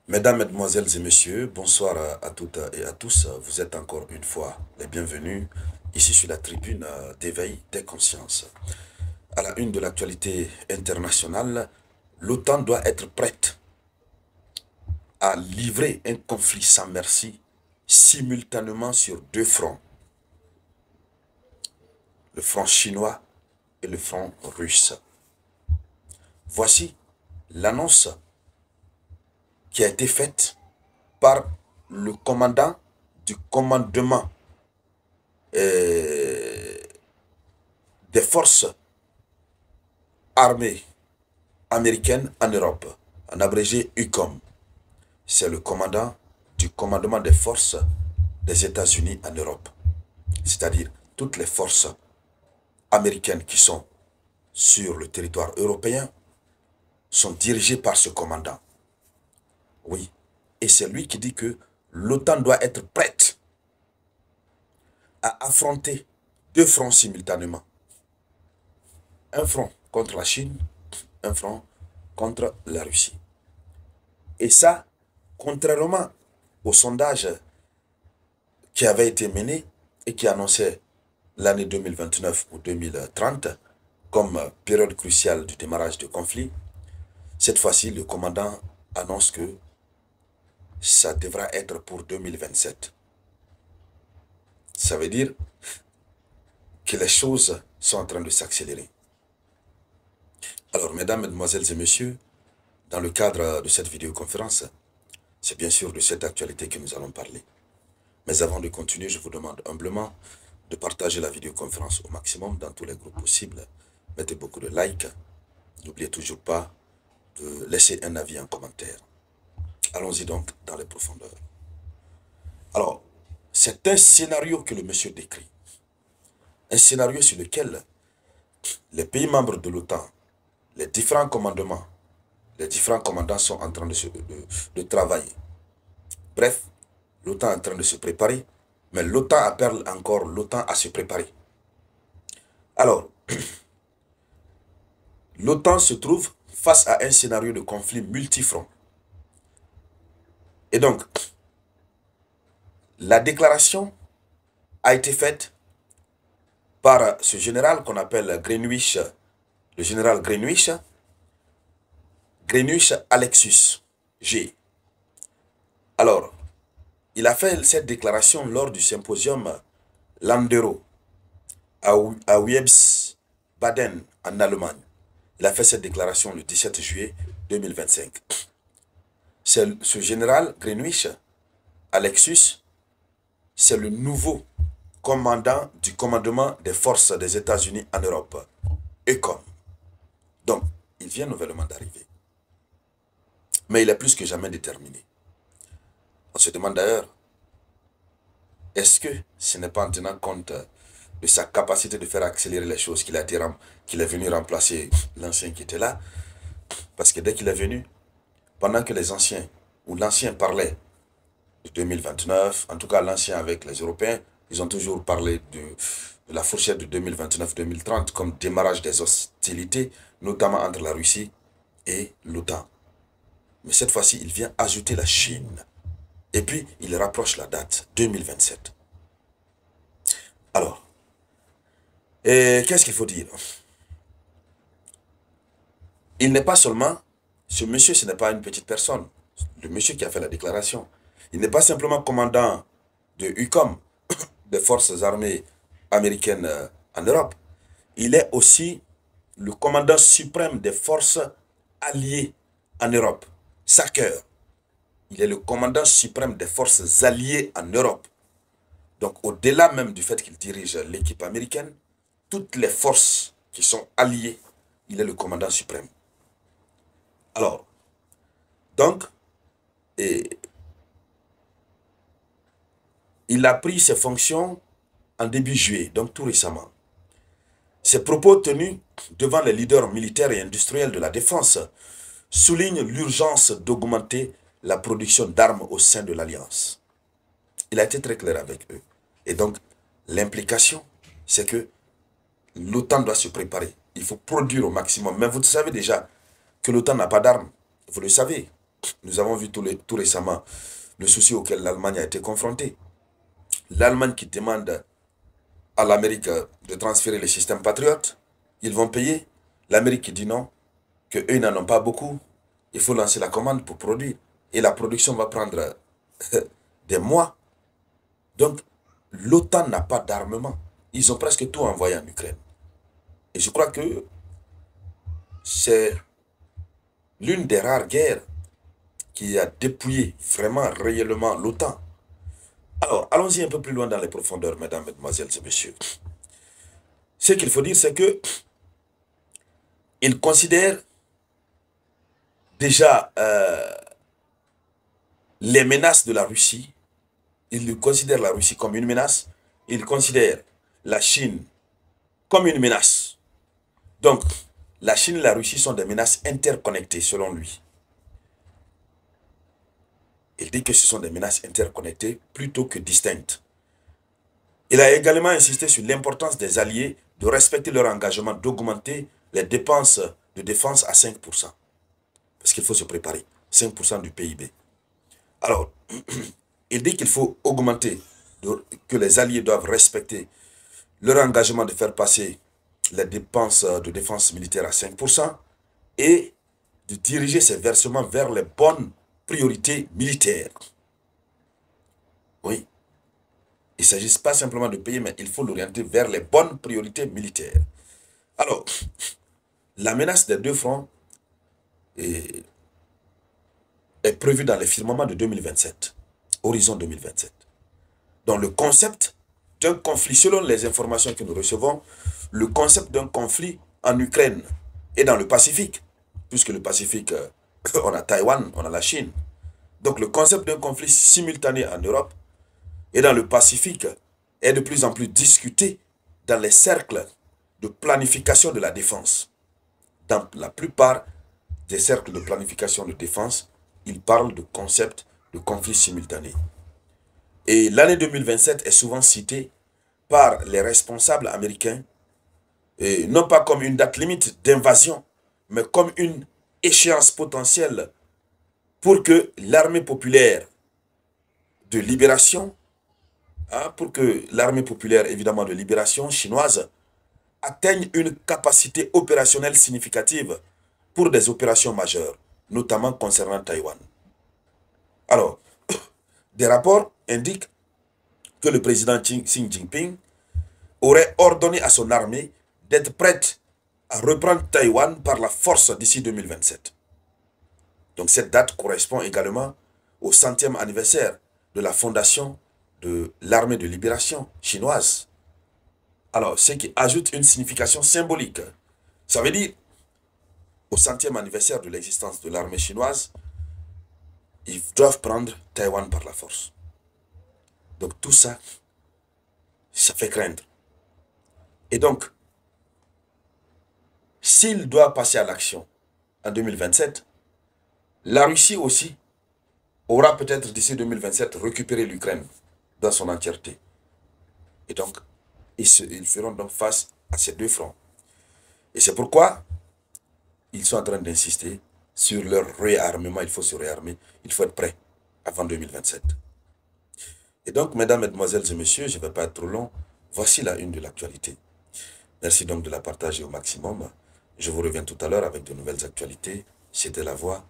Mesdames, Mesdemoiselles et Messieurs, bonsoir à toutes et à tous. Vous êtes encore une fois les bienvenus ici sur la tribune d'éveil des consciences. À la une de l'actualité internationale, l'OTAN doit être prête à livrer un conflit sans merci simultanément sur deux fronts, le front chinois et le front russe. Voici l'annonce qui a été faite par le commandant du commandement des forces armées américaines en Europe, en abrégé UCOM. C'est le commandant du commandement des forces des États-Unis en Europe. C'est-à-dire toutes les forces américaines qui sont sur le territoire européen sont dirigées par ce commandant. Oui. Et c'est lui qui dit que l'OTAN doit être prête à affronter deux fronts simultanément. Un front contre la Chine, un front contre la Russie. Et ça, contrairement au sondage qui avait été mené et qui annonçait l'année 2029 ou 2030 comme période cruciale du démarrage du conflit, cette fois-ci, le commandant annonce que ça devra être pour 2027. Ça veut dire que les choses sont en train de s'accélérer. Alors, mesdames, mesdemoiselles et messieurs, dans le cadre de cette vidéoconférence, c'est bien sûr de cette actualité que nous allons parler. Mais avant de continuer, je vous demande humblement de partager la vidéoconférence au maximum dans tous les groupes possibles. Mettez beaucoup de likes. N'oubliez toujours pas de laisser un avis en commentaire. Allons-y donc dans les profondeurs. Alors, c'est un scénario que le monsieur décrit. Un scénario sur lequel les pays membres de l'OTAN, les différents commandants sont en train de travailler. Bref, l'OTAN est en train de se préparer, mais l'OTAN appelle encore l'OTAN à se préparer. Alors, l'OTAN se trouve face à un scénario de conflit multifront. Et donc, la déclaration a été faite par ce général qu'on appelle Greenwich, le général Greenwich Alexis G. Alors, il a fait cette déclaration lors du symposium Landero à Wiesbaden en Allemagne. Il a fait cette déclaration le 17 juillet 2025. Ce général Greenwich Alexis, c'est le nouveau commandant du commandement des forces des États-Unis en Europe, EUCOM. Donc, il vient nouvellement d'arriver. Mais il est plus que jamais déterminé. On se demande d'ailleurs, est-ce que ce n'est pas en tenant compte de sa capacité de faire accélérer les choses qu'il est venu remplacer l'ancien qui était là? Parce que dès qu'il est venu, pendant que les anciens, ou l'ancien parlait de 2029, en tout cas l'ancien avec les Européens, ils ont toujours parlé de la fourchette de 2029-2030 comme démarrage des hostilités, notamment entre la Russie et l'OTAN. Mais cette fois-ci, il vient ajouter la Chine. Et puis, il rapproche la date, 2027. Alors, qu'est-ce qu'il faut dire? Il n'est pas seulement, ce monsieur, ce n'est pas une petite personne. Le monsieur qui a fait la déclaration. Il n'est pas simplement commandant de UCOM, des forces armées américaines en Europe. Il est aussi le commandant suprême des forces alliées en Europe. SACEUR. Il est le commandant suprême des forces alliées en Europe. Donc, au-delà même du fait qu'il dirige l'équipe américaine, toutes les forces qui sont alliées, il est le commandant suprême. Alors, donc, il a pris ses fonctions en début juillet, donc tout récemment. Ses propos tenus devant les leaders militaires et industriels de la défense soulignent l'urgence d'augmenter la production d'armes au sein de l'Alliance. Il a été très clair avec eux. Et donc, l'implication, c'est que l'OTAN doit se préparer. Il faut produire au maximum. Mais vous savez déjà que l'OTAN n'a pas d'armes. Vous le savez. nous avons vu tout récemment le souci auquel l'Allemagne a été confrontée. L'Allemagne qui demande à l'Amérique de transférer les systèmes patriotes, ils vont payer. L'Amérique qui dit non, qu'eux n'en ont pas beaucoup, il faut lancer la commande pour produire. Et la production va prendre des mois. Donc, l'OTAN n'a pas d'armement. Ils ont presque tout envoyé en Ukraine. Et je crois que c'est l'une des rares guerres qui a dépouillé vraiment, réellement l'OTAN. Alors, allons-y un peu plus loin dans les profondeurs, mesdames, mesdemoiselles et messieurs. Ce qu'il faut dire, c'est que ils considèrent déjà les menaces de la Russie. Ils considèrent la Russie comme une menace. Ils considèrent la Chine comme une menace. Donc, la Chine et la Russie sont des menaces interconnectées, selon lui. Il dit que ce sont des menaces interconnectées plutôt que distinctes. Il a également insisté sur l'importance des alliés de respecter leur engagement d'augmenter les dépenses de défense à 5%. Parce qu'il faut se préparer. 5% du PIB. Alors, il dit qu'il faut augmenter, que les alliés doivent respecter leur engagement de faire passer les dépenses de défense militaire à 5% et de diriger ces versements vers les bonnes priorités militaires. Oui. Il ne s'agit pas simplement de payer, mais il faut l'orienter vers les bonnes priorités militaires. Alors, la menace des deux fronts est prévue dans les firmaments de 2027, horizon 2027. Donc le concept d'un conflit, selon les informations que nous recevons, le concept d'un conflit en Ukraine et dans le Pacifique, puisque le Pacifique, on a Taïwan, on a la Chine. Donc le concept d'un conflit simultané en Europe et dans le Pacifique est de plus en plus discuté dans les cercles de planification de la défense. Dans la plupart des cercles de planification de défense, ils parlent de concept de conflit simultané. Et l'année 2027 est souvent citée par les responsables américains, et non pas comme une date limite d'invasion, mais comme une échéance potentielle pour que l'armée populaire de libération, pour que l'armée populaire évidemment de libération chinoise atteigne une capacité opérationnelle significative pour des opérations majeures, notamment concernant Taïwan. Alors, des rapports indiquent que le président Xi Jinping aurait ordonné à son armée d'être prête à reprendre Taïwan par la force d'ici 2027. Donc cette date correspond également au 100e anniversaire de la fondation de l'armée de libération chinoise. Alors, ce qui ajoute une signification symbolique. Ça veut dire, au 100e anniversaire de l'existence de l'armée chinoise, ils doivent prendre Taïwan par la force. Donc tout ça, ça fait craindre. Et donc, s'il doit passer à l'action en 2027, la Russie aussi aura peut-être d'ici 2027 récupéré l'Ukraine dans son entièreté. Et donc, ils feront donc face à ces deux fronts. Et c'est pourquoi ils sont en train d'insister sur leur réarmement. Il faut se réarmer, il faut être prêt avant 2027. Et donc, mesdames, mesdemoiselles et messieurs, je ne vais pas être trop long. Voici la une de l'actualité. Merci donc de la partager au maximum. Je vous reviens tout à l'heure avec de nouvelles actualités. C'était La Voix